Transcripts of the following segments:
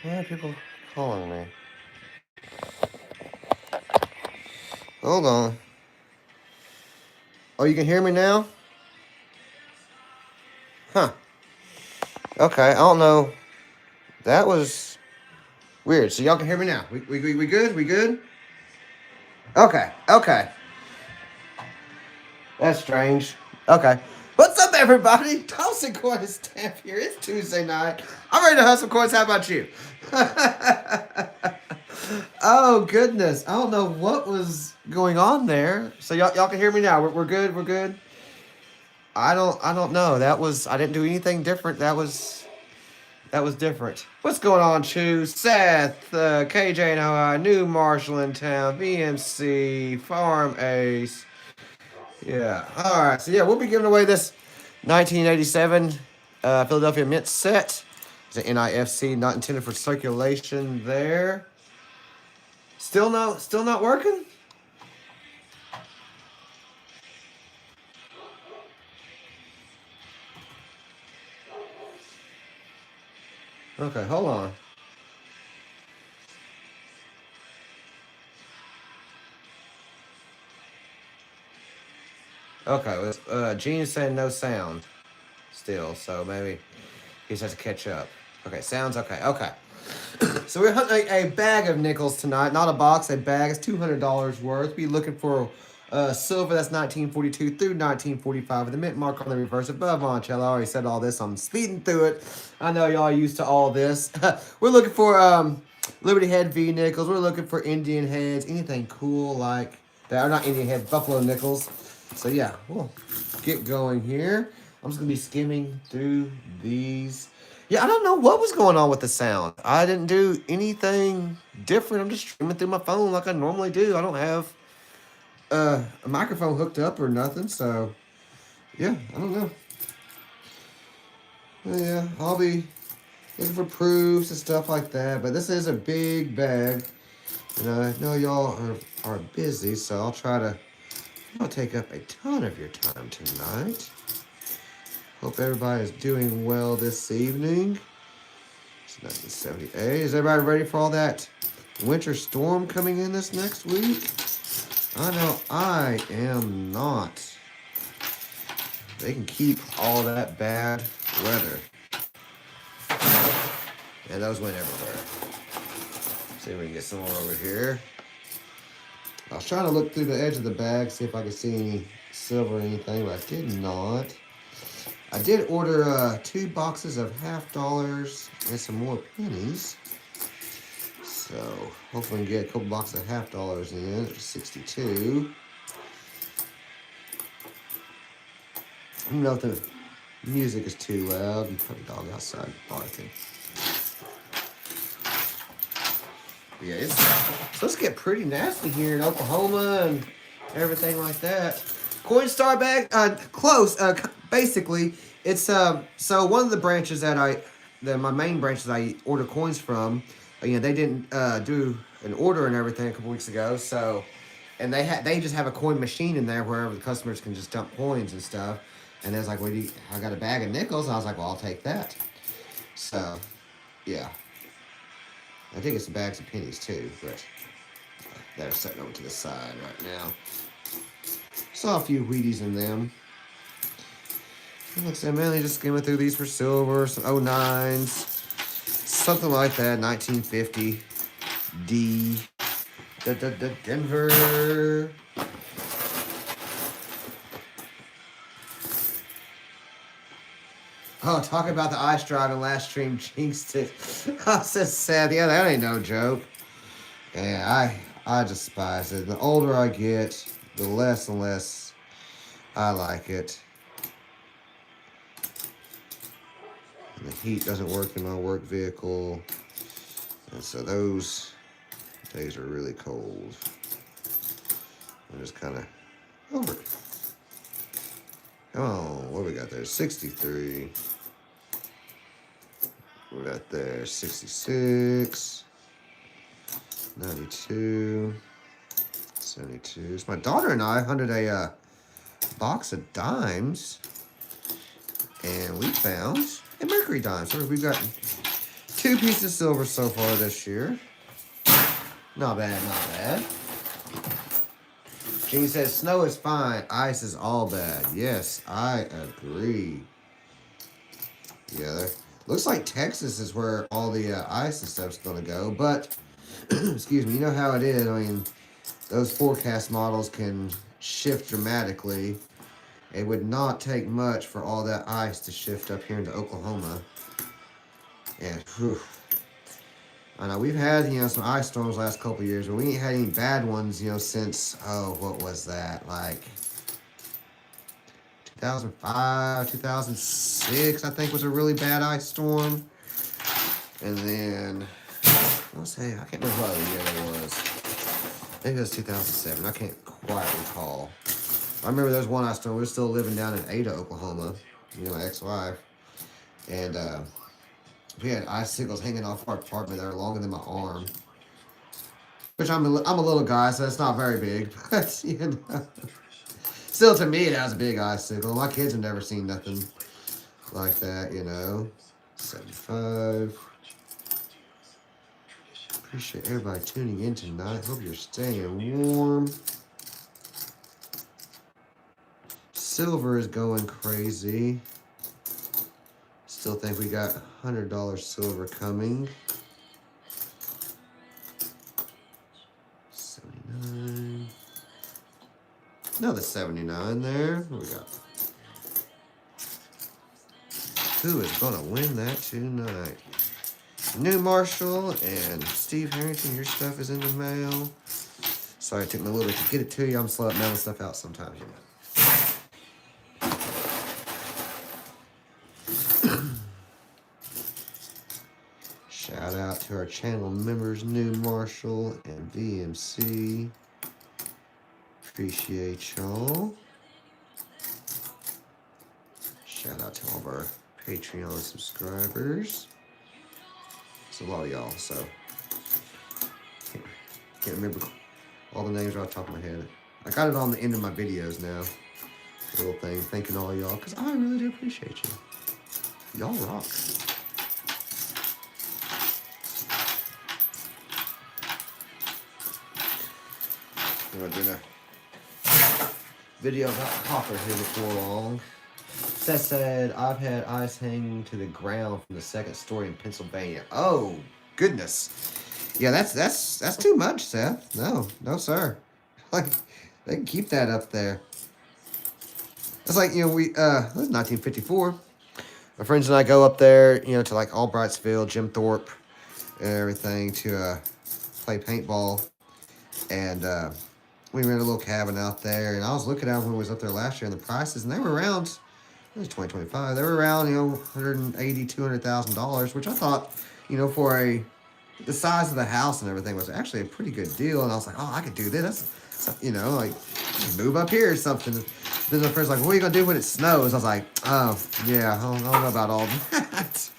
Why are people calling me? Hold on. Oh, you can hear me now? Huh. Okay, I don't know. That was weird. So y'all can hear me now. We good? We good? Okay, okay. That's strange. Okay. What's up, everybody? Thompson Coin and Stamp here. It's Tuesday night. I'm ready to hustle coins. How about you? Oh, goodness. I don't know what was going on there. So y'all can hear me now. We're good. We're good. I don't know. I didn't do anything different. That was different. What's going on, Chew? Seth, KJ in Ohio, New Marshall in town, BMC, Farm Ace. Yeah. All right. So yeah, we'll be giving away this 1987 Philadelphia Mint set. It's an NIFC, not intended for circulation. There. Still not working. Okay, hold on. Okay, Gene's saying no sound still, so maybe he just has to catch up. Okay, sounds okay. Okay. So we're hunting a bag of nickels tonight, not a box, a bag. It's $200 worth. Be looking for silver, that's 1942 through 1945 with the mint mark on the reverse above Monticello. I already said all this. I'm speeding through it. I know y'all used to all this. We're looking for Liberty Head V nickels. We're looking for Indian heads, anything cool like that. Or not Indian heads, Buffalo nickels. So yeah, we'll get going here. I'm just going to be skimming through these. Yeah, I don't know what was going on with the sound. I didn't do anything different. I'm just streaming through my phone like I normally do. I don't have a microphone hooked up or nothing, so yeah, I don't know. Yeah, I'll be looking for proofs and stuff like that, but this is a big bag, and I know y'all are busy, so I'll take up a ton of your time tonight. Hope everybody is doing well this evening. It's 1978. Is everybody ready for all that winter storm coming in this next week? I know I am not. They can keep all that bad weather. And those went everywhere. See if we can get some more over here. I was trying to look through the edge of the bag, see if I could see any silver or anything, but I did not. I did order 2 boxes of $50 and some more pennies. So hopefully we can get a couple boxes of $50 in. There's 62. I don't know if the music is too loud. You put a dog outside barking. Yeah, it's supposed to get pretty nasty here in Oklahoma and everything like that. Coinstar bag, close. Basically, it's so one of the branches my main branches I order coins from, they didn't do an order and everything a couple weeks ago. So, and they just have a coin machine in there wherever the customers can just dump coins and stuff. And they was like, "Well, I got a bag of nickels." And I was like, "Well, I'll take that." So, yeah. I think it's the bags of pennies too, but they're setting over to the side right now. Saw a few Wheaties in them. Looks like I'm mainly just skimming through these for silver, some 09s, something like that, 1950, D, Denver. Oh, talk about the ice driving last stream jinxed it. I was so sad. Yeah, that ain't no joke. Yeah, I despise it. The older I get, the less and less I like it. And the heat doesn't work in my work vehicle. And so those days are really cold. I'm just kind of over it. Come on, what we got there? 63. We got there 66. 92. 72. So my daughter and I hunted a box of dimes. And we found a mercury dime. So we've got 2 pieces of silver so far this year. Not bad, not bad. Gene says, snow is fine, ice is all bad. Yes, I agree. Yeah, looks like Texas is where all the ice and stuff's going to go. But, excuse me, you know how it is. I mean, those forecast models can shift dramatically. It would not take much for all that ice to shift up here into Oklahoma. And, whew. I know we've had, some ice storms last couple of years, but we ain't had any bad ones, since, oh, what was that? Like 2005, 2006, I think was a really bad ice storm. And then, let's say, I can't remember what other year it was. Maybe it was 2007. I can't quite recall. I remember there was one ice storm. We were still living down in Ada, Oklahoma, my ex-wife. And, we had icicles hanging off our apartment that are longer than my arm. Which I'm a little guy, so it's not very big. But, still, to me, that was a big icicle. My kids have never seen nothing like that, 75. Appreciate everybody tuning in tonight. Hope you're staying warm. Silver is going crazy. Still think we got $100 silver coming. 79. Another 79 there. What we got? Who is going to win that tonight? New Marshall and Steve Harrington, your stuff is in the mail. Sorry it took me a little bit to get it to you. I'm slow at mailing stuff out sometimes, Shout out to our channel members, New Marshall and VMC. Appreciate y'all. Shout out to all of our Patreon subscribers. It's a lot of y'all, so can't remember all the names right off the top of my head. I got it on the end of my videos now. A little thing, thanking all y'all, because I really do appreciate you. Y'all rock. I'm gonna do a video about copper here before long. Seth said, I've had ice hanging to the ground from the second story in Pennsylvania. Oh, goodness. Yeah, that's too much, Seth. No, sir. Like, they can keep that up there. It's like, it was 1954. My friends and I go up there, to like Albrightsville, Jim Thorpe, and everything to play paintball. And we rented a little cabin out there. And I was looking at when we was up there last year and the prices, and they were around, it was 2025, they were around, $180,000, $200,000, which I thought, for the size of the house and everything was actually a pretty good deal. And I was like, oh, I could do this. Like, move up here or something. Then the friend's like, what are you going to do when it snows? I was like, oh, yeah, I don't know about all that.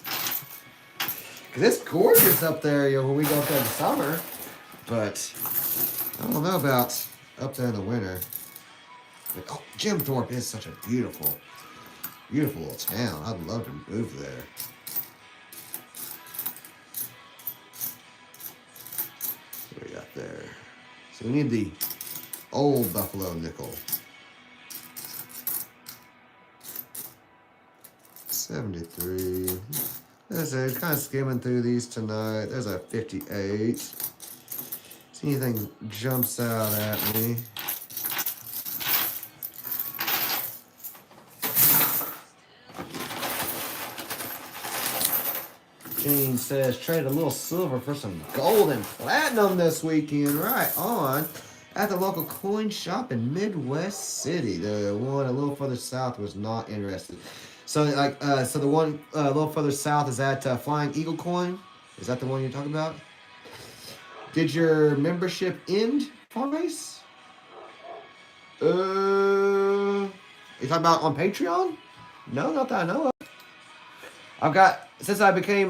Because it's gorgeous up there, when we go up there in the summer. But I don't know about up there in the winter. But, oh, Jim Thorpe is such a beautiful little town. I'd love to move there. What do we got there? So we need the old Buffalo nickel. 73. There's kind of skimming through these tonight. There's a 58. See anything jumps out at me. Gene says, trade a little silver for some gold and platinum this weekend. Right on. At the local coin shop in Midwest City. The one a little further south was not interested. So, so the one a little further south is at Flying Eagle Coin. Is that the one you're talking about? Did your membership end, Farmace? You talking about on Patreon? No, not that I know of. I've got, since I became,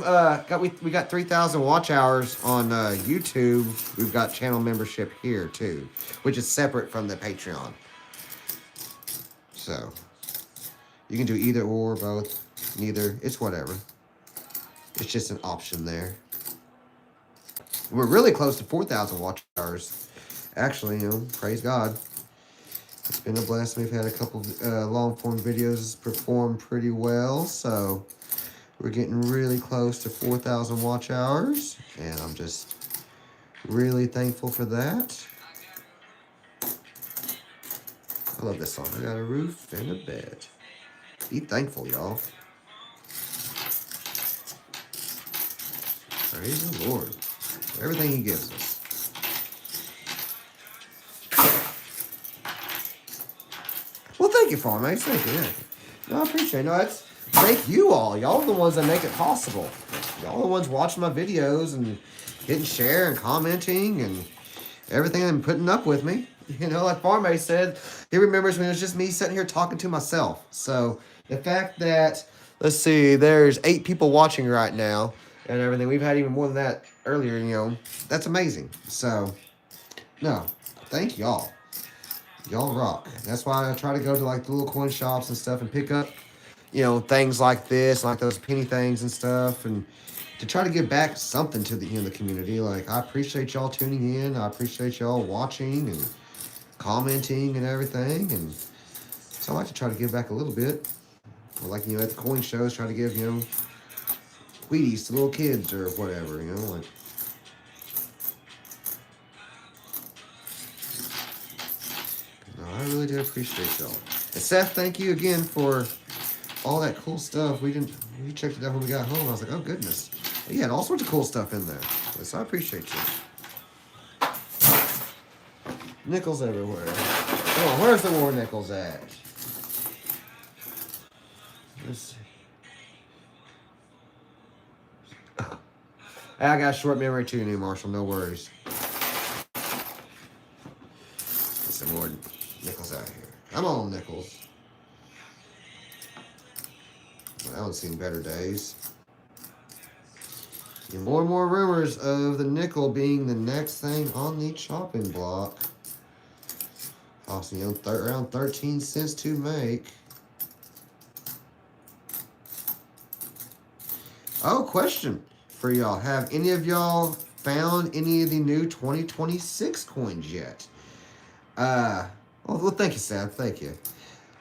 we got 3,000 watch hours on YouTube. We've got channel membership here too, which is separate from the Patreon. So, you can do either or, both, neither, it's whatever. It's just an option there. We're really close to 4,000 watch hours. Actually, you know, praise God. It's been a blessing. We've had a couple long-form videos perform pretty well, so we're getting really close to 4,000 watch hours, and I'm just really thankful for that. I love this song. I got a roof and a bed. Be thankful, y'all. Praise the Lord for everything He gives us. Well, thank you, Farmates. Thank you. Yeah. No, I appreciate it. No, it's thank you all. Y'all are the ones that make it possible. Y'all are the ones watching my videos and hitting share and commenting and everything and putting up with me. You know, like Farmate said, he remembers when it was just me sitting here talking to myself. So the fact that, let's see, there's 8 people watching right now and everything. We've had even more than that earlier, you know. That's amazing. So, no, thank y'all. Y'all rock. That's why I try to go to like the little coin shops and stuff and pick up, you know, things like this, like those penny things and stuff, and to try to give back something to the, you know, the community. Like, I appreciate y'all tuning in. I appreciate y'all watching and commenting and everything. And so I like to try to give back a little bit. Or like, you know, at the coin shows, try to give, you know, Wheaties to little kids or whatever, you know, like. I really do appreciate y'all. And Seth, thank you again for all that cool stuff. We checked it out when we got home. I was like, oh goodness. You had all sorts of cool stuff in there. So I appreciate you. Nickels everywhere. Come on, where's the more nickels at? Let's see. I got a short memory too, New Marshall. No worries. Get some more nickels out here. Come on, nickels. Well, that one's seen better days. And more and more rumors of the nickel being the next thing on the chopping block. Costing you around 13 cents to make. Oh, question for y'all. Have any of y'all found any of the new 2026 coins yet? Well, thank you, Sam. Thank you.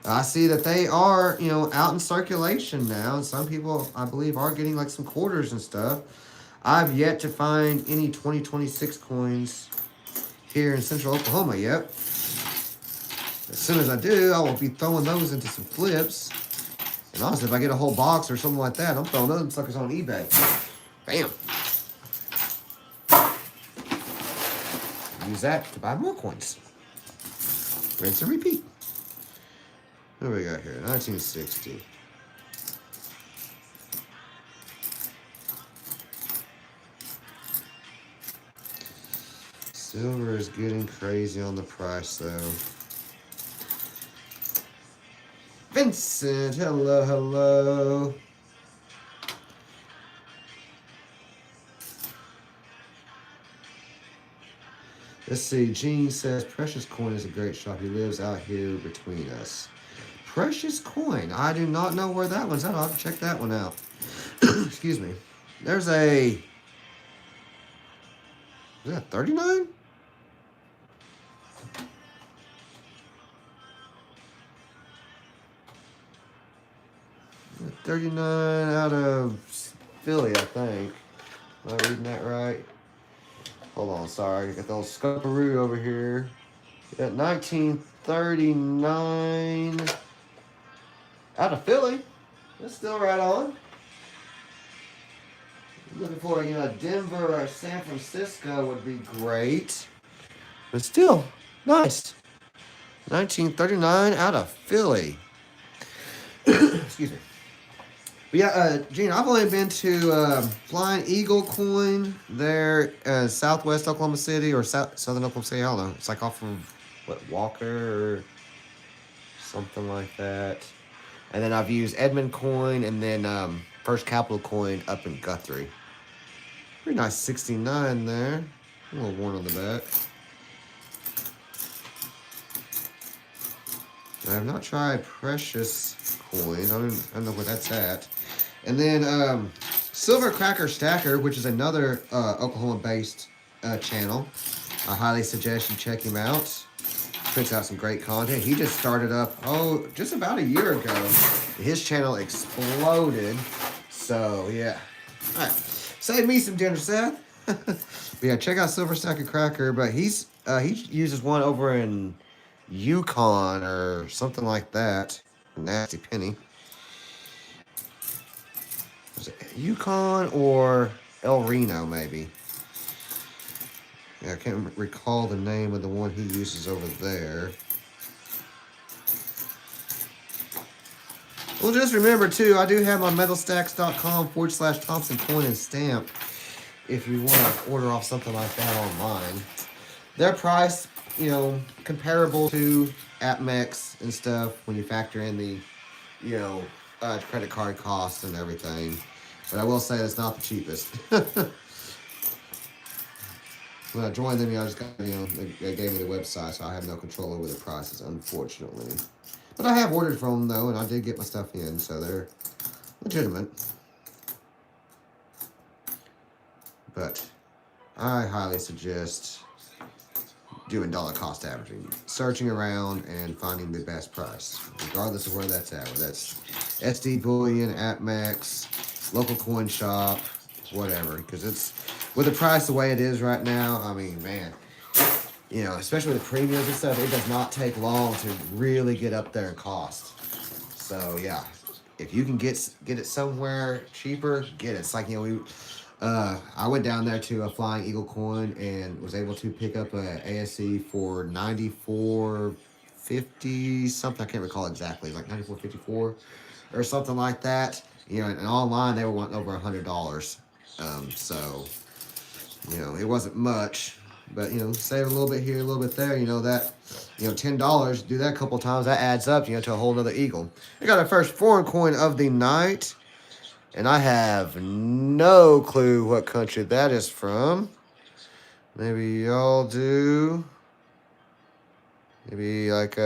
I see that they are, you know, out in circulation now. And some people, I believe, are getting like some quarters and stuff. I've yet to find any 2026 coins here in central Oklahoma yet. As soon as I do, I will be throwing those into some flips. And honestly, if I get a whole box or something like that, I'm throwing those suckers on eBay. Bam. Use that to buy more coins. Rinse and repeat. What do we got here? 1960. Silver is getting crazy on the price, though. Vincent, hello, hello. Let's see. Gene says Precious Coin is a great shop. He lives out here between us. Precious Coin. I do not know where that one's at. I'll have to check that one out. Excuse me. There's a... Is that 39? $39 out of Philly, I think. Am I reading that right? Hold on, sorry. I got the old Scoparoo over here. Got 1939 out of Philly. That's still right on. Looking for, you know, Denver or San Francisco would be great. But still, nice. 1939 out of Philly. Excuse me. But yeah, Gene, I've only been to Flying Eagle Coin there, southwest Oklahoma City or southern Oklahoma City. I don't know. It's like off of, what, Walker or something like that. And then I've used Edmund Coin and then First Capital Coin up in Guthrie. Pretty nice 69 there. A little worn on the back. I have not tried Precious Coins. I don't know where that's at. And then Silver Cracker Stacker, which is another Oklahoma-based channel. I highly suggest you check him out. Puts out some great content. He just started up, just about a year ago. His channel exploded. So, yeah. All right. Save me some dinner, Seth. But yeah, check out Silver Stacker Cracker. But he uses one over in Yukon or something like that. Nasty Penny. Was it Yukon or El Reno, maybe? Yeah, I can't recall the name of the one he uses over there. Well, just remember, too, I do have my metalstacks.com/thompsoncoinandstamp if you want to order off something like that online. Their price, you know, comparable to AppMex and stuff when you factor in the, you know, credit card costs and everything. But I will say it's not the cheapest. When I joined them, I just got, you know, they gave me the website, so I have no control over the prices, unfortunately. But I have ordered from them, though, and I did get my stuff in, so they're legitimate. But I highly suggest doing dollar cost averaging, searching around and finding the best price, regardless of where that's at. Whether that's SD Bullion, AppMex, local coin shop, whatever, because it's with the price the way it is right now. I mean, man, you know, especially with premiums and stuff, it does not take long to really get up there in cost. So yeah, if you can get it somewhere cheaper, get it. It's like, you know, I went down there to a Flying Eagle coin and was able to pick up a ASE for $94.50 something. I can't recall exactly, like $94.54 or something like that. You know, and online they were wanting over $100. So, you know, it wasn't much, but, you know, save a little bit here, a little bit there. You know, that, you know, $10, do that a couple times, that adds up, you know, to a whole nother eagle. We got our first foreign coin of the night, and I have no clue what country that is from. Maybe y'all do. Maybe like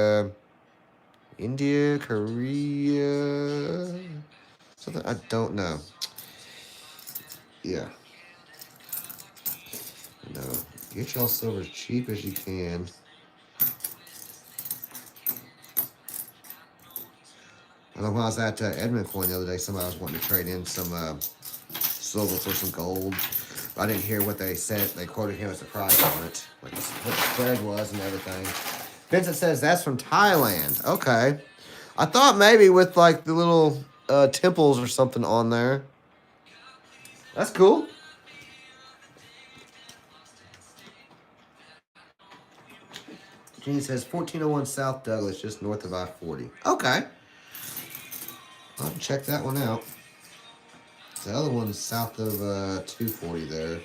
India, Korea, something, I don't know. Yeah. No. Get y'all silver as cheap as you can. I know when I was at Edmund Coin the other day, somebody was wanting to trade in some silver for some gold. But I didn't hear what they said. They quoted him as the price on it, like what the spread was and everything. Vincent says that's from Thailand. Okay. I thought maybe with like the little temples or something on there. That's cool. Gene says 1401 South Douglas, just north of I-40. Okay. I'll have to check that one out. The other one's south of 240 there.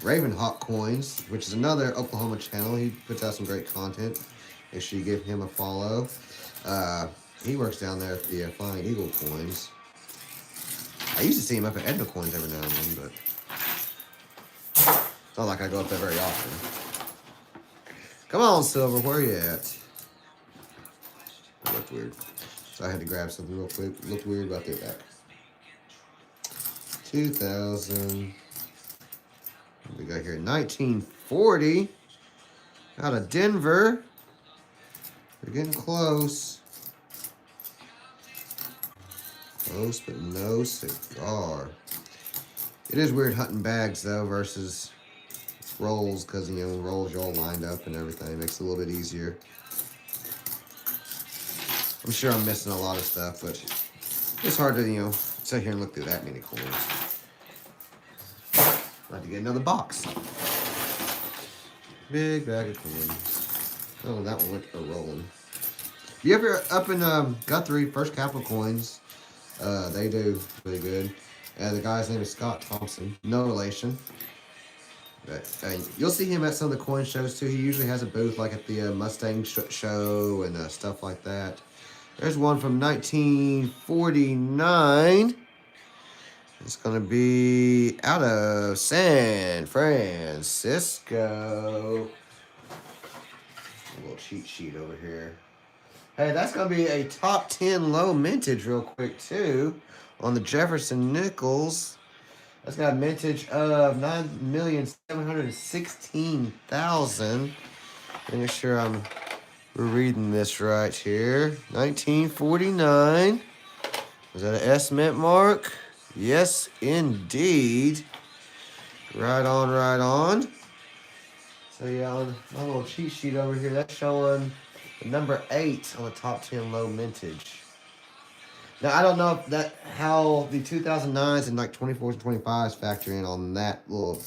Ravenhawk Coins, which is another Oklahoma channel. He puts out some great content. Make sure you give him a follow. He works down there at the Flying Eagle Coins. I used to see him up at Edna Coins every now and then, but it's not like I go up there very often. Come on, Silver, where are you at? It looked weird. So I had to grab something real quick. It looked weird, but I'll do it back. 2000. What we got here? 1940. Out of Denver. We're getting close. Close, but no cigar. It is weird hunting bags, though, versus rolls, because, you know, rolls you're all lined up and everything. It makes it a little bit easier. I'm sure I'm missing a lot of stuff, but it's hard to, you know, sit here and look through that many coins. I'll have to get another box. Big bag of coins. Oh, that one went for rolling. You ever up in Guthrie, First Capital Coins? They do really good. The guy's name is Scott Thompson. No relation. But you'll see him at some of the coin shows too. He usually has a booth like at the Mustang show and stuff like that. There's one from 1949. It's going to be out of San Francisco. A little cheat sheet over here. Hey, that's going to be a top 10 low mintage real quick, too, on the Jefferson Nichols. That's got a mintage of 9,716,000. Making sure we're reading this right here. 1949. Is that an S mint mark? Yes, indeed. Right on, right on. So yeah, on my little cheat sheet over here, that's showing the number 8 on the top 10 low mintage. Now I don't know if how the 2009s and like 24s and 25s factor in on that little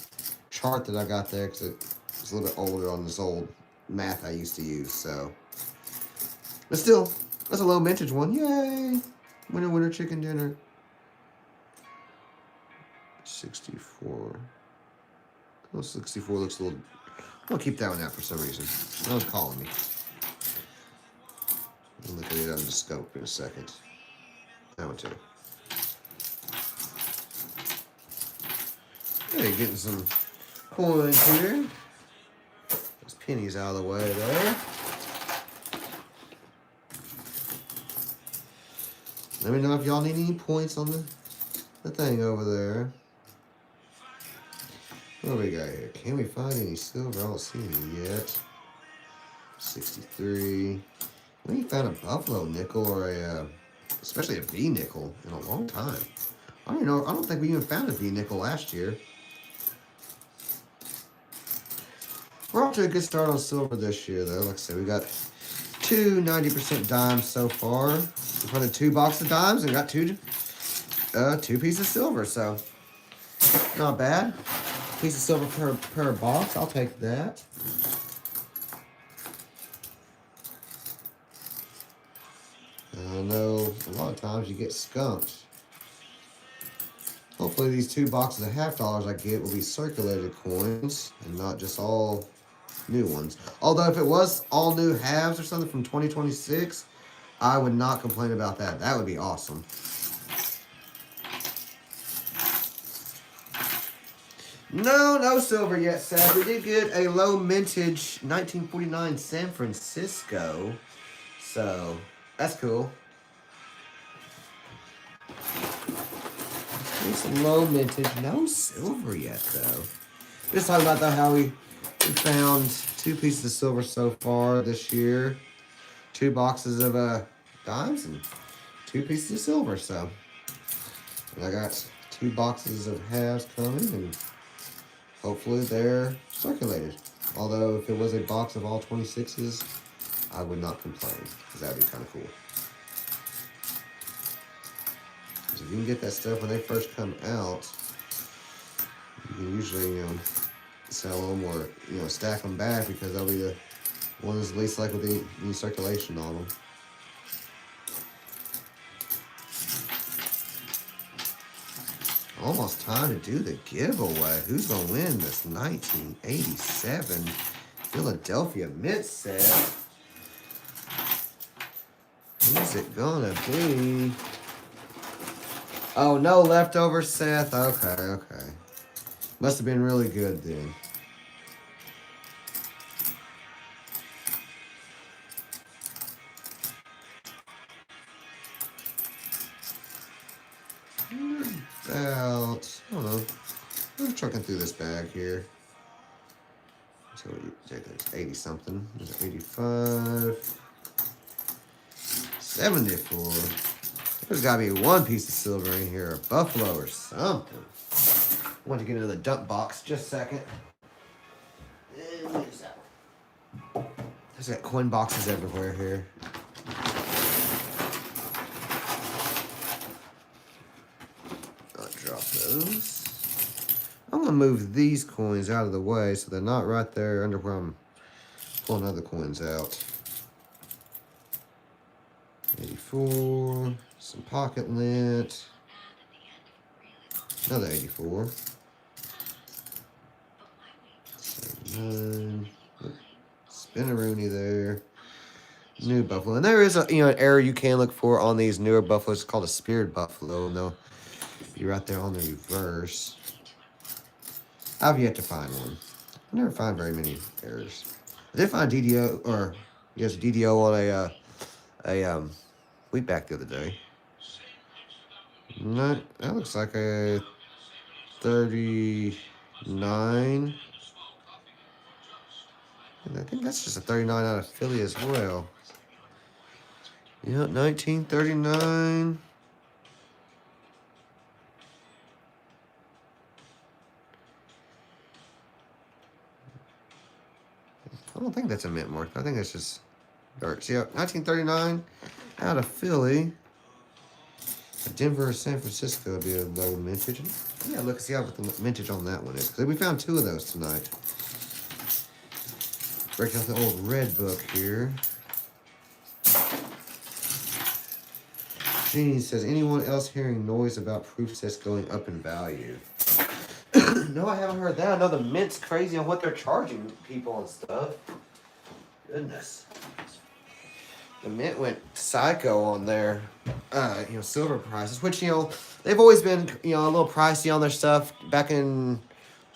chart that I got there, because it's a little bit older on this old math I used to use. So, but still, that's a low mintage one. Yay! Winner, winner, chicken dinner. 64. Oh, 64 looks a little. I'll keep that one out for some reason. That was calling me. I'll look at it on the scope in a second. That one too. Okay, getting some coins here. Those pennies out of the way there. Let me know if y'all need any points on the thing over there. What do we got here? Can we find any silver? I don't see any yet. 63. We ain't found a buffalo nickel or especially a V nickel in a long time. I don't know. I don't think we even found a V nickel last year. We're off to a good start on silver this year, though. Like I said, we got two 90% dimes so far. We found a 2 boxes of dimes and got two pieces of silver. So not bad. Piece of silver per box. I'll take that. I know a lot of times you get skunked. Hopefully these 2 boxes of $half I get will be circulated coins and not just all new ones. Although if it was all new halves or something from 2026, I would not complain about that. That would be awesome. No silver yet, Seth. We did get a low mintage 1949 San Francisco. So, that's cool. Some low mintage. No silver yet, though. Just talking about how we found 2 pieces of silver so far this year. 2 boxes of dimes and 2 pieces of silver. So, and I got 2 boxes of halves coming, and hopefully they're circulated. Although if it was a box of all 26s, I would not complain, because that would be kind of cool. If you can get that stuff when they first come out, you can usually, sell them or, stack them back, because they'll be the ones least likely to need circulation on them. Almost time to do the giveaway. Who's going to win this 1987 Philadelphia Mint set? Who's it going to be? Oh, no leftover, Seth. Okay. Must have been really good then. About, I don't know. I'm trucking through this bag here. So what you take? There's 80 something. There's 85. 74. There's got to be 1 piece of silver in here, a buffalo or something. I want to get into the dump box. Just a second. What is that? There's got coin boxes everywhere here. I'll drop those. I'm going to move these coins out of the way so they're not right there under where I'm pulling other coins out. 84. Some pocket lint. Another 84. 79. Spinneroonie there. New buffalo. And there is an error you can look for on these newer buffaloes. It's called a speared buffalo. And they'll be right there on the reverse. I've yet to find one. I never find very many errors. I did find DDO, or yes, DDO on a wheat back the other day. No, that looks like a 39. And I think that's just a 39 out of Philly as well. Yeah, 1939. I don't think that's a mint mark. I think that's just dirt. See, 1939 out of Philly. Denver or San Francisco would be a low mintage. Yeah, look, see how what the mintage on that one is. Because we found 2 of those tonight. Breaking out the old Redbook here. Jeannie says, anyone else hearing noise about proof sets going up in value? No, I haven't heard that. I know the Mint's crazy on what they're charging people and stuff. Goodness. The Mint went psycho on their, silver prices, which, they've always been, a little pricey on their stuff. Back in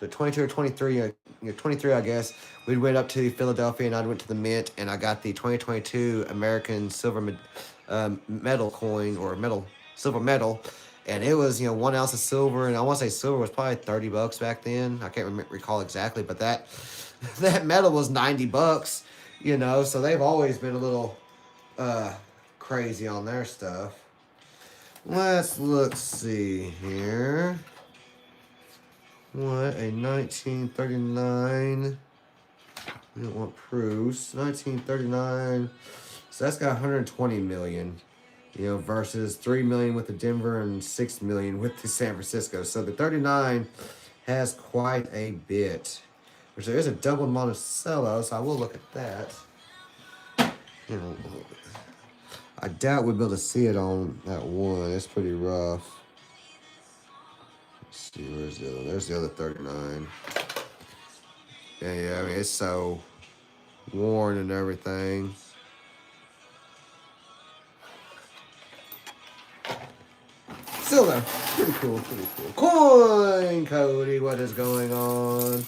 22 or 23, 23, I guess, we went up to Philadelphia and I went to the Mint and I got the 2022 American silver metal coin or silver medal. And it was, 1 ounce of silver, and I want to say silver was probably $30 back then. I can't recall exactly, but that metal was $90, so they've always been a little crazy on their stuff. Let's see here. What, a 1939. We don't want proofs. 1939. So that's got 120 million. Versus 3 million with the Denver and 6 million with the San Francisco. So the 39 has quite a bit. Which there is a double Monticello, so I will look at that. I doubt we'll be able to see it on that one. It's pretty rough. Let's see, where's the other? There's the other 39. Yeah, I mean, it's so worn and everything. Still though, pretty cool. Coin Cody, what is going on?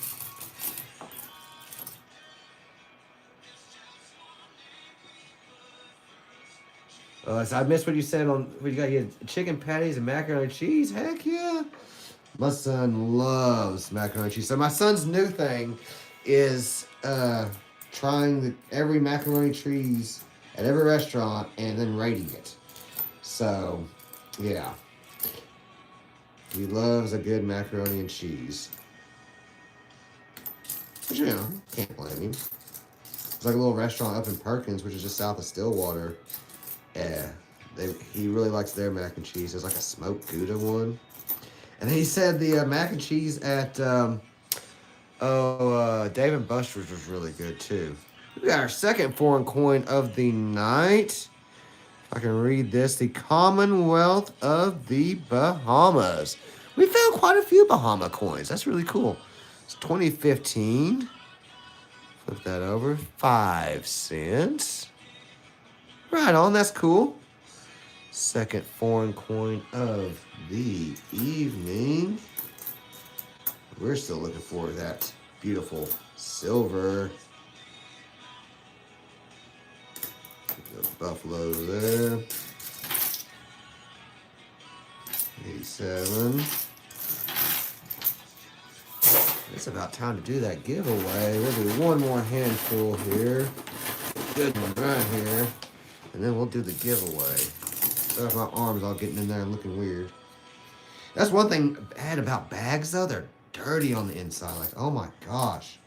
So I missed what you said on, you got your chicken patties and macaroni and cheese. Heck yeah. My son loves macaroni and cheese. So my son's new thing is trying every macaroni and cheese at every restaurant and then rating it. So, yeah. He loves a good macaroni and cheese. But can't blame him. It's like a little restaurant up in Perkins, which is just south of Stillwater. Yeah, he really likes their mac and cheese. There's like a smoked Gouda one. And then he said the mac and cheese at Dave & Buster's was really good too. We got our second foreign coin of the night. If I can read this, the Commonwealth of the Bahamas. We found quite a few Bahama coins. That's really cool. It's 2015. Flip that over. 5 cents. Right on, that's cool. Second foreign coin of the evening. We're still looking for that beautiful silver. The buffalo there. 87. It's about time to do that giveaway. We'll do one more handful here. Good one right here. And then we'll do the giveaway. So my arm's all getting in there and looking weird. That's one thing bad about bags, though. They're dirty on the inside. Like, oh my gosh.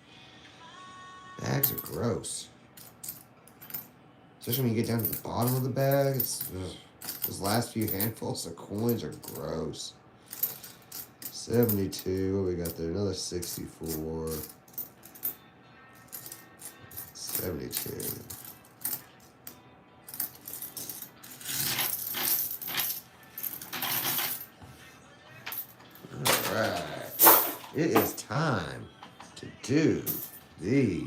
Bags are gross. Especially when you get down to the bottom of the bag. Those last few handfuls of coins are gross. 72. What we got there? Another 64. 72. Alright. It is time to do the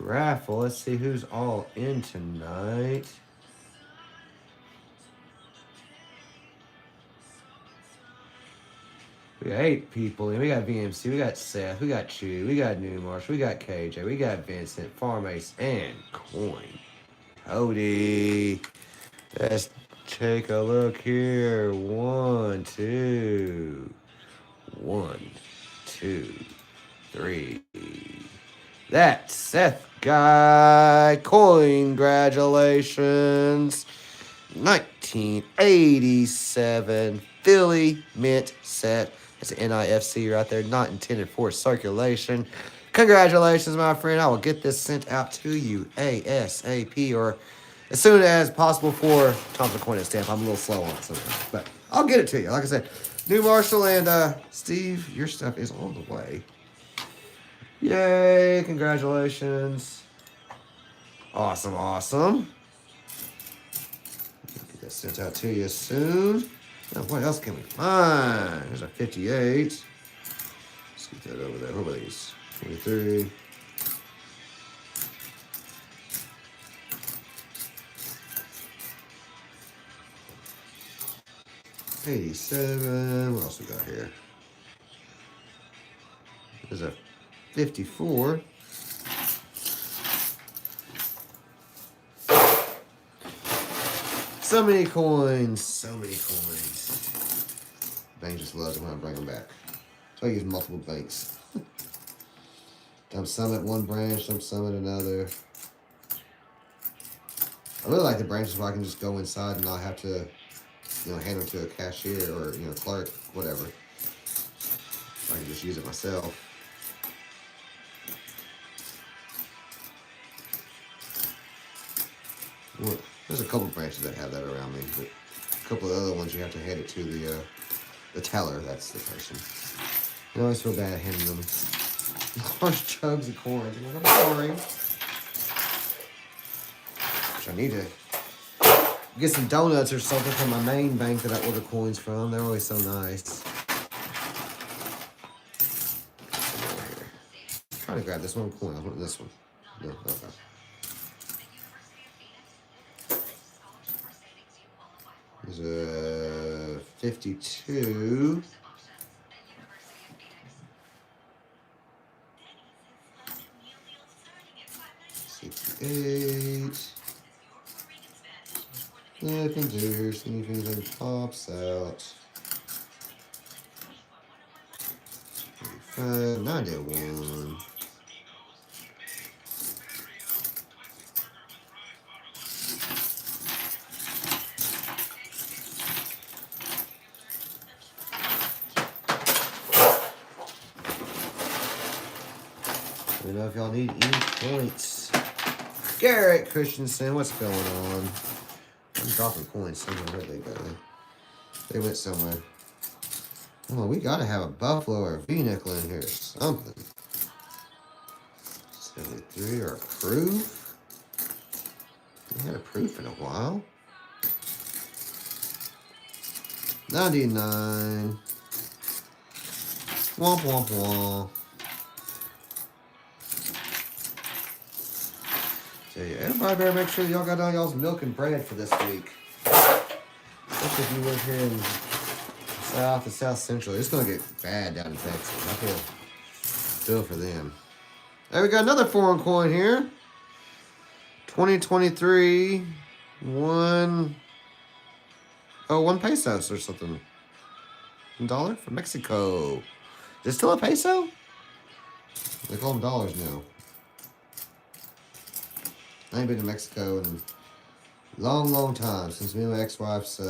raffle. Let's see who's all in tonight. We got 8 people in. We got VMC, we got Seth, we got Chew, we got Newmarsh, we got KJ, we got Vincent, Farm Ace, and Coin Cody. Let's take a look here. 1, 2. 1, 2, 3. That's Seth Guy. Congratulations. 1987 Philly Mint set. That's an NIFC right there, not intended for circulation. Congratulations, my friend. I will get this sent out to you ASAP or as soon as possible for Thompson Coin and Stamp. I'm a little slow on it sometimes, but I'll get it to you. Like I said, New Marshall and Steve, your stuff is on the way. Yay, congratulations. Awesome, awesome. Get that sent out to you soon. Now, what else can we find? There's a 58. Let's get that over there. What are these? 23. $87. What else we got here? There's a 54. So many coins. So many coins. Bank just loves it when I bring them back. So I use multiple banks. Dump some at one branch, dump some at another. I really like the branches where I can just go inside and not have to, hand them to a cashier or, clerk, whatever. I can just use it myself. Well, there's a couple branches that have that around me, but a couple of other ones you have to hand it to the teller. That's the person. I always feel bad handing them large jugs of coins. I'm sorry. Which I need to get some donuts or something from my main bank that I order coins from. They're always so nice. I'm trying to grab this one coin. I want this one. No, okay. There's a 52. 68. Legendary, anything pops out. 85, 91. Let me know if y'all need any points. Garrett Christensen, what's going on? I'm dropping coins somewhere. Where'd they go? They went somewhere. Oh, we gotta have a Buffalo or a V-nickel in here or something. 73 or a proof? We had a proof in a while. 99. Womp womp womp. So yeah, everybody better make sure y'all got all y'all's milk and bread for this week. Especially if you live here in South and South Central. It's gonna get bad down in Texas. I feel for them. There we got another foreign coin here. 2023 1 pesos or something. $1 from Mexico. Is it still a peso? They call them dollars now. I ain't been to Mexico in a long, long time, since me and my ex-wife's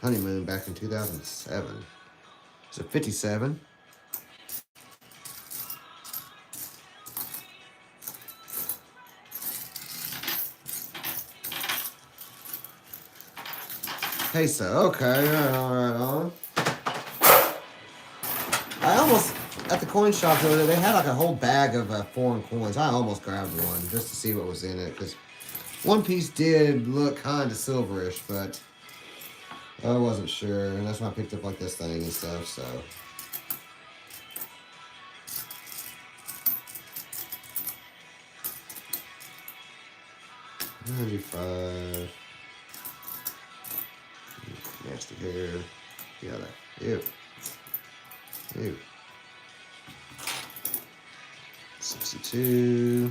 honeymoon back in 2007. It's a 57. Peso, okay, right on. I almost, at the coin shop the other day, they had like a whole bag of foreign coins. I almost grabbed one just to see what was in it, because one piece did look kind of silverish, but I wasn't sure, and that's why I picked up like this thing and stuff, so. $95. Nasty hair. Yeah, that. Ew. Ew. 62.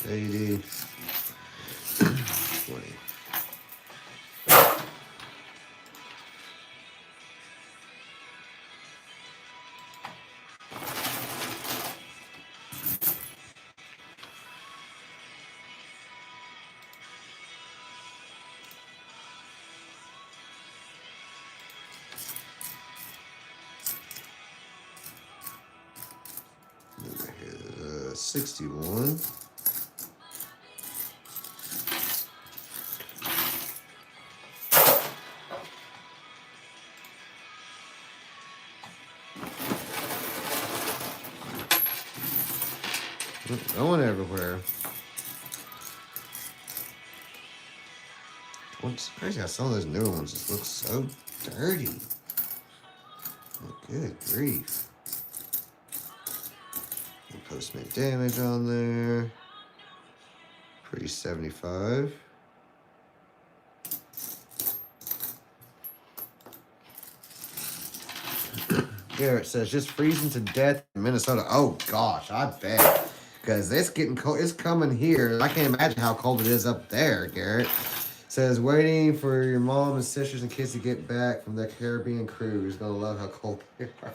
80, 20. Over here, 61. Going everywhere. What's crazy how some of those newer ones just look so dirty. Oh, good grief. Post-make damage on there. Pretty 75. Garrett says just freezing to death in Minnesota. Oh gosh, I bet. Because it's getting cold. It's coming here. I can't imagine how cold it is up there, Garrett. Says waiting for your mom and sisters and kids to get back from the Caribbean cruise. Gonna love how cold they are.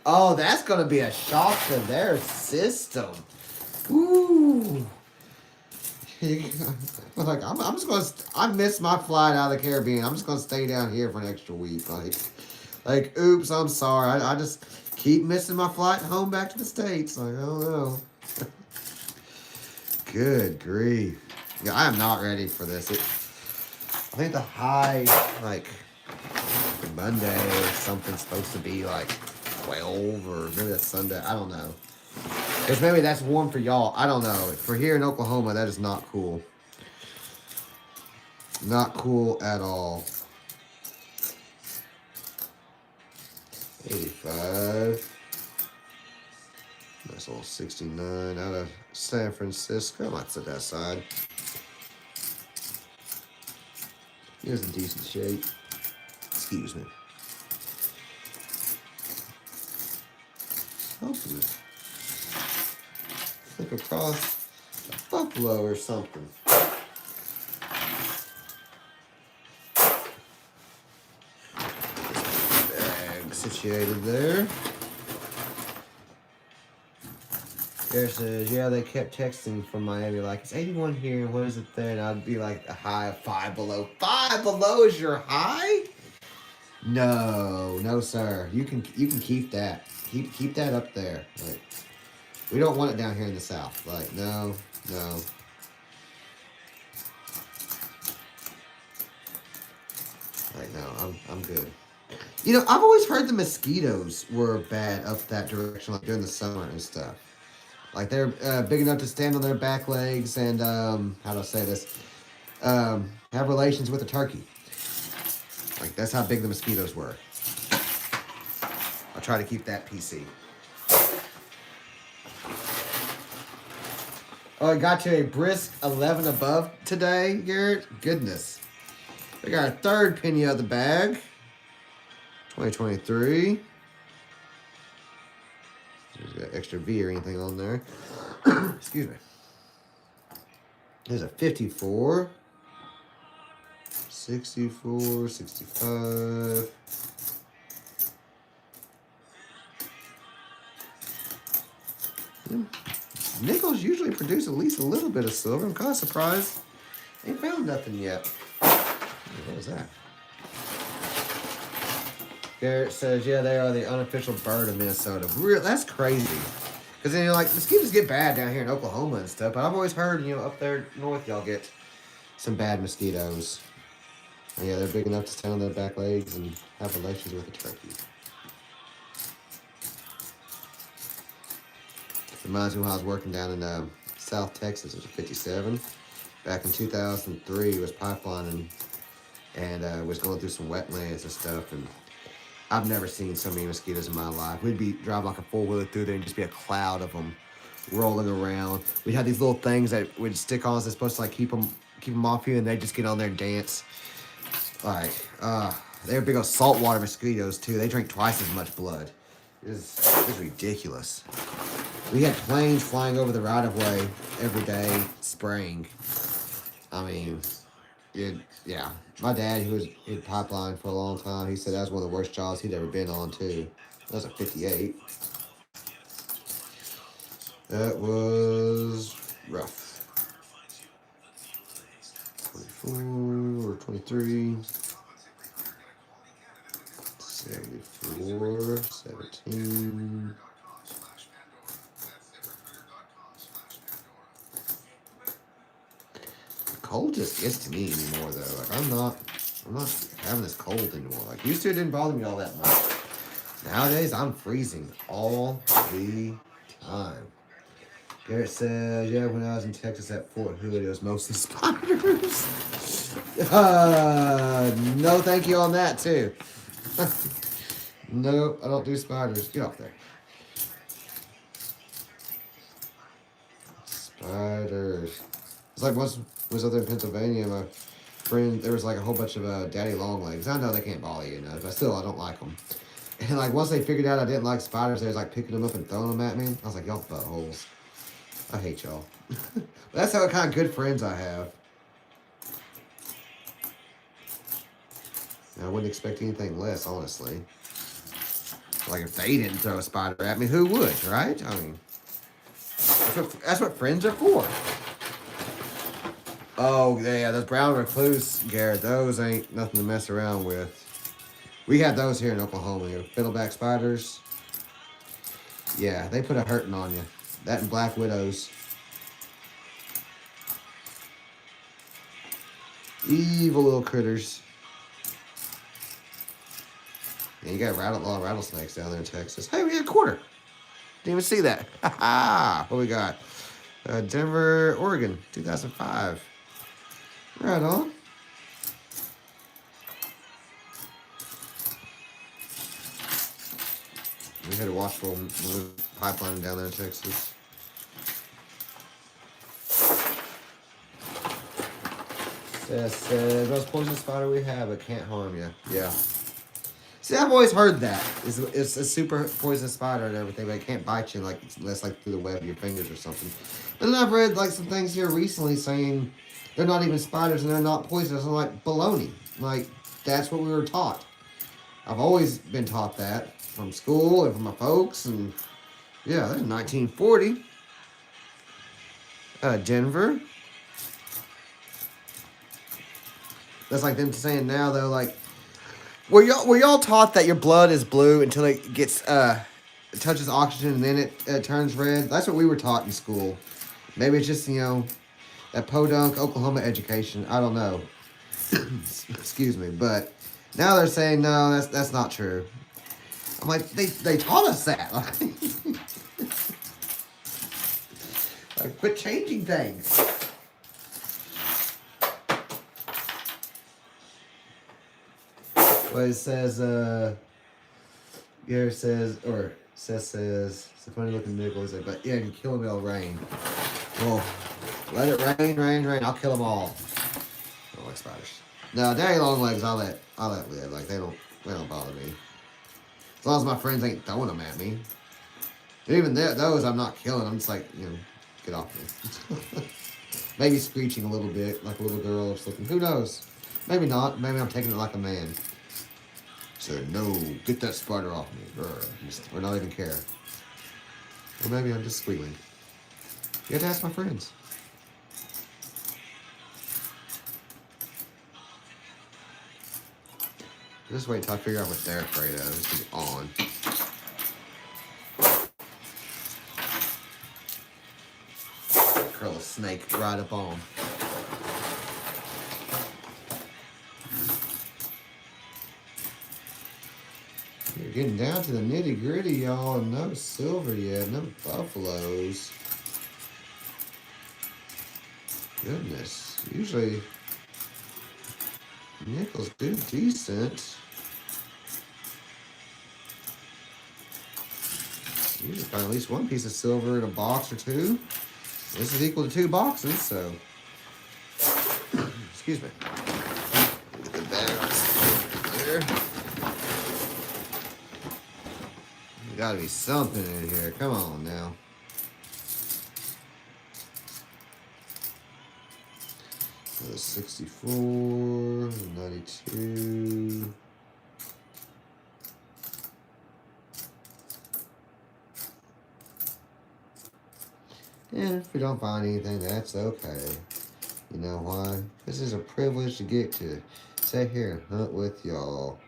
Oh, that's gonna be a shock to their system. Ooh. Like I'm just gonna. I missed my flight out of the Caribbean. I'm just gonna stay down here for an extra week. Like, oops, I'm sorry. I just keep missing my flight home back to the States. Like, I don't know. Good grief. Yeah, I am not ready for this. I think the high, like, Monday or something's supposed to be, like, 12 or maybe that's Sunday. I don't know. Because maybe that's warm for y'all. I don't know. For here in Oklahoma, that is not cool. Not cool at all. 85. Nice little 69 out of San Francisco. I might set that aside. He was in decent shape. Excuse me. Hopefully. Flip across a buffalo or something. Bag situated there. There says, yeah, they kept texting from Miami like, it's 81 here, and what is it there? And I'd be like, a high of 5 below. 5 below is your high? No, sir. You can keep that. Keep that up there. Like, we don't want it down here in the South. Like, no. Like, no, I'm good. You know, I've always heard the mosquitoes were bad up that direction, like during the summer and stuff. Like, they're big enough to stand on their back legs and, how do I say this? Have relations with a turkey. Like, that's how big the mosquitoes were. I'll try to keep that PC. Oh, I got to a brisk 11 above today, Garrett. Goodness. We got our third penny out of the bag. 2023. There's got extra V or anything on there. Excuse me. There's a 54. 64, 65. Nickels usually produce at least a little bit of silver. I'm kind of surprised. Ain't found nothing yet. What was that? Garrett says, yeah, they are the unofficial bird of Minnesota. That's crazy. Because, you know, like, mosquitoes get bad down here in Oklahoma and stuff. But I've always heard, you know, up there north, y'all get some bad mosquitoes. And yeah, they're big enough to stand on their back legs and have relations with a turkey. Reminds me when I was working down in South Texas. It was a 57. Back in 2003, was pipelining and was going through some wetlands and stuff. And I've never seen so many mosquitoes in my life. We'd be driving like a four-wheeler through there and just be a cloud of them rolling around. We'd have these little things that would stick on us that's supposed to like keep them off you, and they'd just get on there and dance. Like, they're big old saltwater mosquitoes too. They drink twice as much blood. It's ridiculous. We had planes flying over the right of way every day, spraying. I mean, yeah. My dad, who was in pipeline for a long time, he said that was one of the worst jobs he'd ever been on too. That was a 58. That was rough. 24 or 23. 74, 17. The cold just gets to me anymore though. Like I'm not having this cold anymore. Like used to, it didn't bother me all that much. Nowadays I'm freezing all the time. Garrett says, yeah, when I was in Texas at Fort Hood, it was mostly spiders. No thank you on that too. No, I don't do spiders. Get off there. Spiders. It's like once was up there in Pennsylvania, my friend, there was like a whole bunch of daddy long legs. I know they can't bother you, but still, I don't like them. And like once they figured out I didn't like spiders, they was like picking them up and throwing them at me. I was like, y'all buttholes. I hate y'all. That's how kind of good friends I have. I wouldn't expect anything less, honestly. Like if they didn't throw a spider at me, who would, right? I mean, that's what friends are for. Oh yeah, those brown recluse, Garrett. Those ain't nothing to mess around with. We had those here in Oklahoma. Fiddleback spiders. Yeah, they put a hurting on you. That and black widows. Evil little critters. And you got a lot of rattlesnakes down there in Texas. Hey, we got a quarter. Didn't even see that. What we got? Denver, Oregon, 2005. Right on. We had a watchful pipeline down there in Texas. Says, most poisonous spider we have, it can't harm you. Yeah. See, I've always heard that. It's a super poisonous spider and everything, but it can't bite you unless like through the web of your fingers or something. But then I've read like some things here recently saying they're not even spiders and they're not poisonous. I'm like, baloney. Like, that's what we were taught. I've always been taught that from school and from my folks. And yeah, that's 1940. Denver. That's like them saying now though, like, were y'all taught that your blood is blue until it gets it touches oxygen and then it turns red? That's what we were taught in school. Maybe it's just that podunk Oklahoma education. I don't know. Excuse me, but now they're saying no, that's not true. I'm like they taught us that. Like quit changing things. But it says, Gary says, or says, it's a funny looking nickel. He's like, but yeah, you kill them, it'll rain. Well, let it rain. I'll kill them all. I don't like spiders. No, daddy long legs, I'll let live. Like they don't bother me. As long as my friends ain't throwing them at me. And even those I'm not killing. I'm just like, get off me. Maybe screeching a little bit, like a little girl or something. Who knows? Maybe not. Maybe I'm taking it like a man. So, no, get that spider off me. Or not even care. Or maybe I'm just squealing. You have to ask my friends. Just wait until I figure out what they're afraid of. This is on. Curl a snake right up on. You're getting down to the nitty gritty, y'all. No silver yet. No buffaloes. Goodness. Usually nickels do decent. Usually find at least one piece of silver in a box or two. This is equal to 2 boxes, so. Excuse me. Get the bag there. Gotta be something in here. Come on now. 64, 92. And if we don't find anything, that's okay. You know why? This is a privilege to get to sit here and hunt with y'all.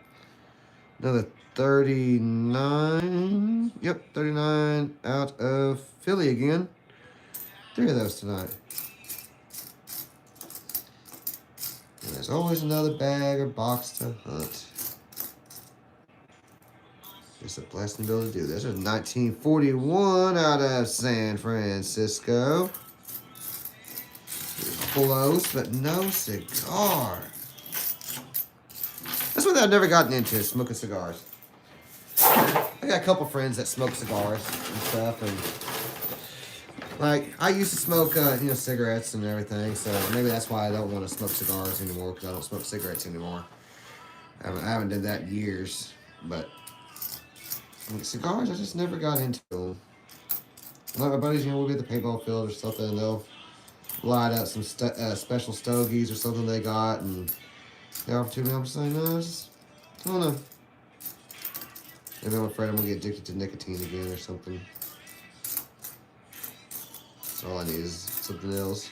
Another 39. Yep, 39 out of Philly again. 3 of those tonight. And there's always another bag or box to hunt. It's a blessing to be able to do this. There's 1941 out of San Francisco. Close, but no cigar. That's one that I've never gotten into, smoking cigars. I got a couple friends that smoke cigars and stuff, and like I used to smoke, cigarettes and everything. So maybe that's why I don't want to smoke cigars anymore, because I don't smoke cigarettes anymore. I haven't done that in years, but cigars I just never got into them. Like my buddies, we'll be at the paintball field or something, and they'll light out some special stogies or something they got, and they offer to me. I'm just like, no, I don't know. Maybe I'm afraid I'm gonna get addicted to nicotine again or something. So all I need is something else.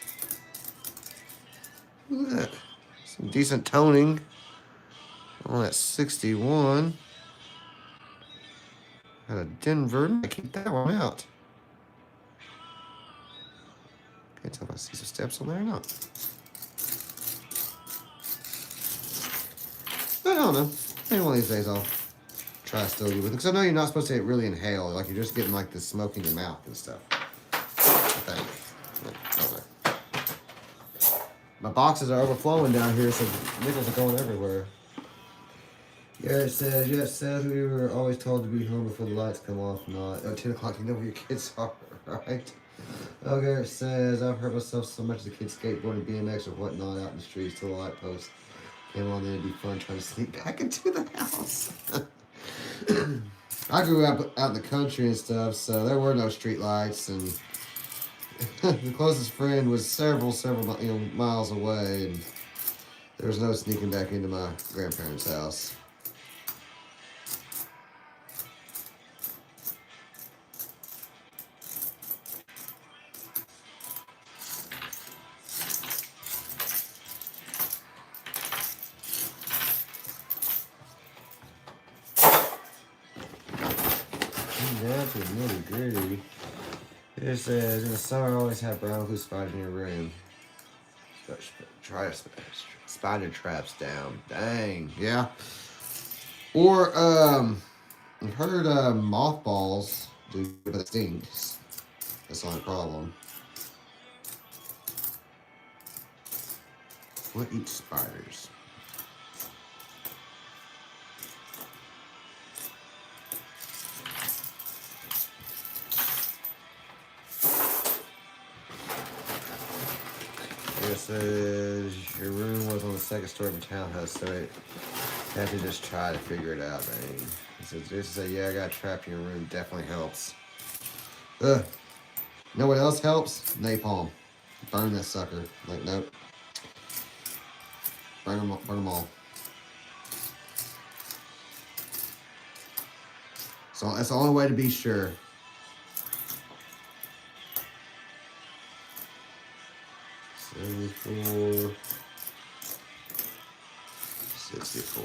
Look at that. Some decent toning on that 61. Out of Denver. I keep that one out. Can't tell if I see some steps on there or not. I don't know. Maybe one of these days I'll try a stogie with it. Because I know you're not supposed to really inhale. Like you're just getting like the smoke in your mouth and stuff. I think. I don't know. My boxes are overflowing down here, so nickels are going everywhere. Yeah, it says, we were always told to be home before the lights come off. Not at 10 o'clock, you know where your kids are, right? Okay, it says, I've hurt myself so much as a kid skateboarding, BMX, or whatnot out in the streets till the light post came on. Then it'd be fun trying to sneak back into the house. I grew up out in the country and stuff, so there were no street lights, and the closest friend was several miles away, and there was no sneaking back into my grandparents' house. Down to the nitty gritty. It says, in the summer, always have brown recluse spiders in your room. Try spider traps down. Dang, yeah. Or, I've heard mothballs do, but it stings. That's the only problem. What eats spiders? It says your room was on the second story of a townhouse, so it have to just try to figure it out, man. It says just yeah, I got trapped in your room. Definitely helps. You know what else helps? Napalm. Burn that sucker. Like nope. Burn them all. So that's the only way to be sure. $74, $64.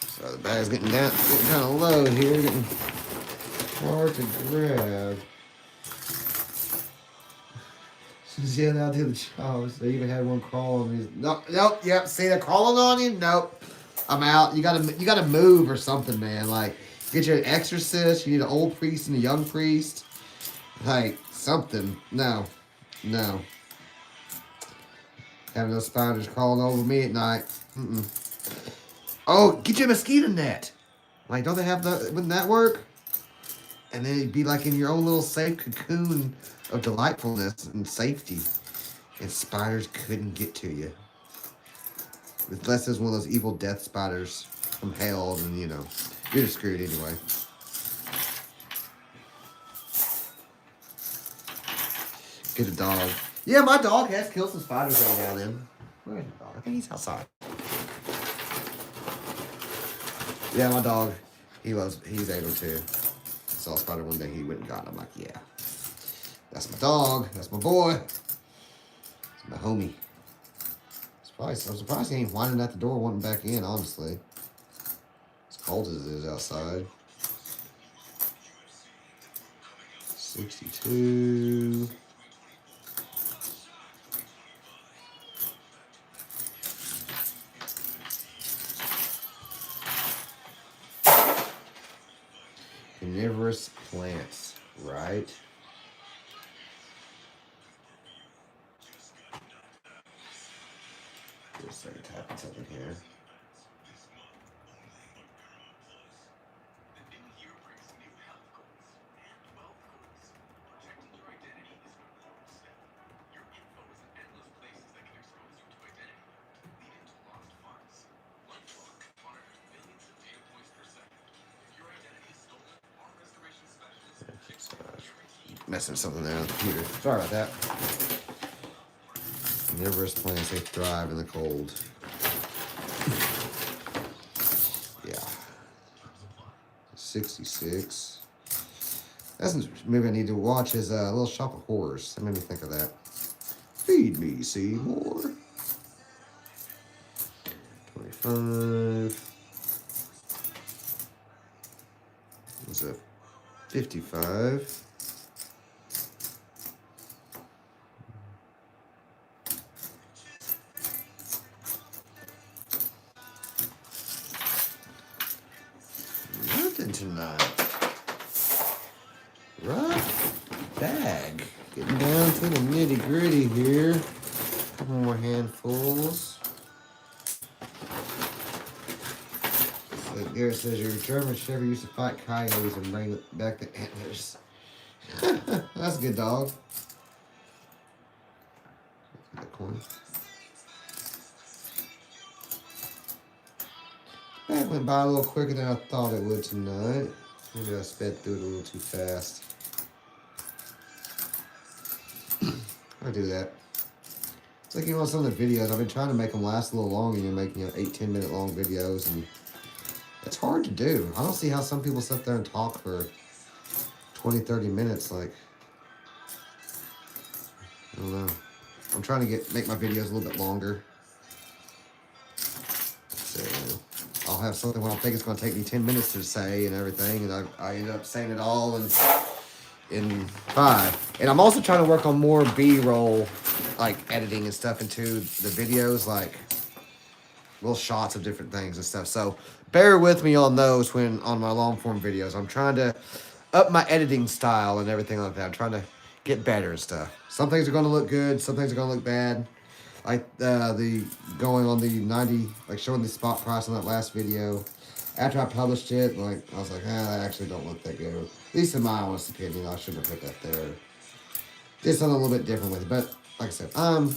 So the bag's getting kind of low here, getting hard to grab. Yeah, that'll do the job. They even had one crawl on me. Nope, yep. See, they're crawling on you. Nope, I'm out. You gotta move or something, man. Like. Get you an exorcist. You need an old priest and a young priest. Like, something. No. Having those spiders crawling over me at night. Oh, get you a mosquito net. Like, don't they have that? Wouldn't that work? And then you'd be like in your own little safe cocoon of delightfulness and safety. And spiders couldn't get to you. Unless there's one of those evil death spiders from hell, and you're just screwed anyway. Get a dog. Yeah, my dog has killed some spiders every now and then. Where's my dog? I think he's outside. Yeah, my dog, he's able to. Saw a spider one day, he went and got it. I'm like, yeah. That's my dog. That's my boy. That's my homie. I'm surprised he ain't whining at the door wanting back in, honestly. As cold as it is outside. 62. Carnivorous plants, right? Just start tapping something here. Messing with something there on the computer. Sorry about that. Carnivorous plants, they thrive in the cold. Yeah. 66. That's maybe I need to watch his Little Shop of Horrors. That made me think of that. Feed me, Seymour. 25. What's that? 55. Nothing tonight. Rough bag. Getting down to the nitty gritty here. A couple more handfuls. So Garrett says your German Shepherd used to fight coyotes and bring back the antlers. That's a good dog. That coin. That went by a little quicker than I thought it would tonight. Maybe I sped through it a little too fast. I do that. It's like, you know, some of the videos, I've been trying to make them last a little longer. You're making, you know, 8-10 minute long videos, and it's hard to do. I don't see how some people sit there and talk for 20-30 minutes. Like, I don't know. I'm trying to make my videos a little bit longer. So I'll have something when I think it's going to take me 10 minutes to say and everything, and I end up saying it all in 5. And I'm also trying to work on more B-roll, like editing and stuff into the videos, like little shots of different things and stuff. So bear with me on those when on my long form videos. I'm trying to up my editing style and everything like that. I'm trying to get better and stuff. Some things are going to look good, some things are going to look bad. Like the going on the 90, like showing the spot price on that last video. After I published it, like I was like, that actually don't look that good. At least in my honest opinion, I shouldn't have put that there. Did something a little bit different with it, but like I said, I'm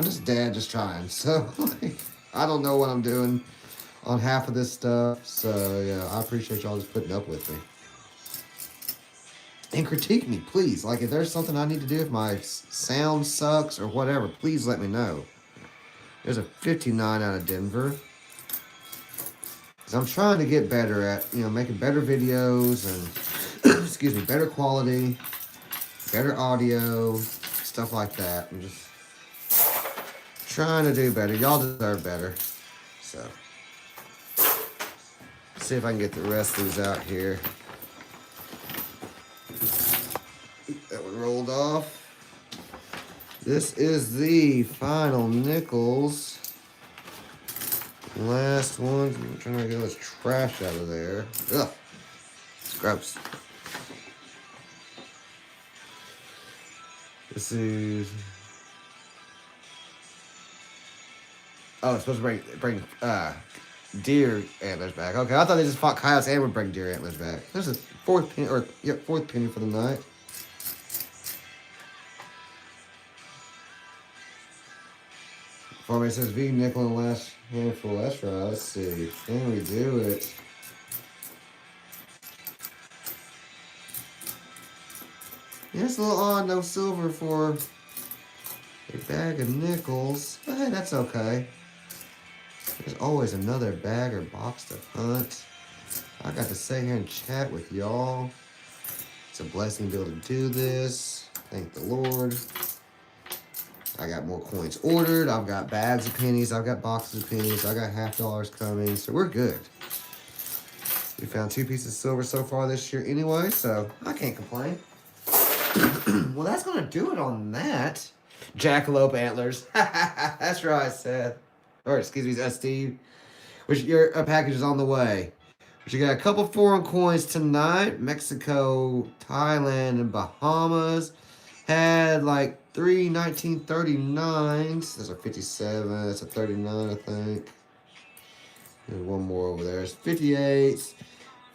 just dad, just trying. So like, I don't know what I'm doing on half of this stuff. So yeah, I appreciate y'all just putting up with me. And critique me, please. Like, if there's something I need to do, if my sound sucks or whatever, please let me know. There's a 59 out of Denver. Because I'm trying to get better at, you know, making better videos and, excuse me, better quality, better audio, stuff like that. I'm just trying to do better. Y'all deserve better. So, see if I can get the rest of these out here. That one rolled off. This is the final nickels. Last one. I'm trying to get all this trash out of there. Ugh. It's gross. This is... Oh, it's supposed to bring deer antlers back. Okay, I thought they just fought coyotes and would bring deer antlers back. There's a fourth penny for the night. For me, it says V nickel in the last handful. That's right. Let's see. Can we do it? Yeah, it's a little odd, no silver for a bag of nickels. But hey, that's okay. There's always another bag or box to hunt. I got to sit here and chat with y'all. It's a blessing to be able to do this. Thank the Lord. I got more coins ordered. I've got bags of pennies. I've got boxes of pennies. I got $50 coming. So we're good. We found 2 pieces of silver so far this year anyway, so I can't complain. Well, that's going to do it on that. Jackalope antlers. That's right, I said. Or, excuse me, Steve. Which your package is on the way. But you got a couple foreign coins tonight. Mexico, Thailand, and Bahamas. Had like 3 1939s. There's a 57. That's a 39, I think. There's one more over there. It's 58s,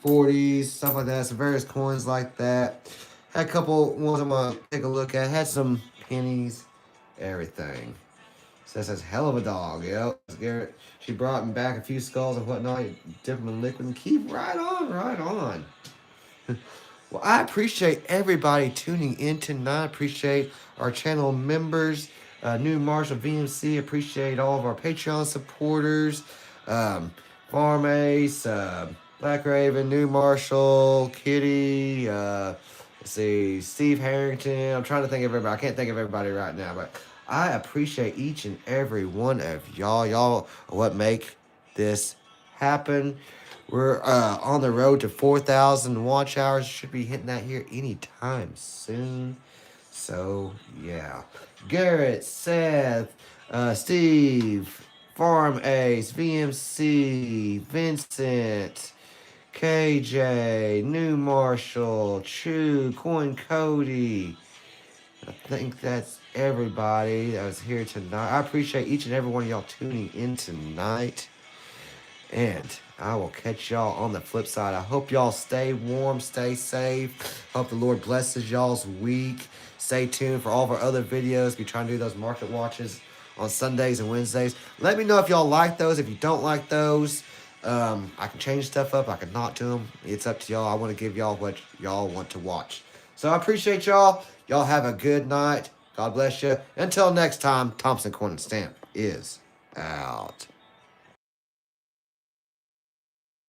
40s, stuff like that. Some various coins like that. Had a couple ones I'm going to take a look at. Had some pennies, everything. So that's a hell of a dog, yo. Garrett, she brought me back a few skulls and whatnot. Dip them in liquid and keep right on, right on. Well, I appreciate everybody tuning in tonight. Appreciate our channel members, New Marshall VMC. Appreciate all of our Patreon supporters. Farm Ace, Black Raven, New Marshall, Kitty, let's see, Steve Harrington. I'm trying to think of everybody. I can't think of everybody right now, but I appreciate each and every one of y'all. Y'all are what make this happen. We're on the road to 4,000 watch hours. Should be hitting that here anytime soon. So, yeah. Garrett, Seth, Steve, Farm Ace, VMC, Vincent, KJ, New Marshall, True, Coin Cody. I think that's everybody that was here tonight. I appreciate each and every one of y'all tuning in tonight. And I will catch y'all on the flip side. I hope y'all stay warm, stay safe. Hope the Lord blesses y'all's week. Stay tuned for all of our other videos. Be trying to do those market watches on Sundays and Wednesdays. Let me know if y'all like those. If you don't like those, I can change stuff up. I can not do them. It's up to y'all. I want to give y'all what y'all want to watch. So I appreciate y'all. Y'all have a good night. God bless you. Until next time, Thompson Coin and Stamp is out.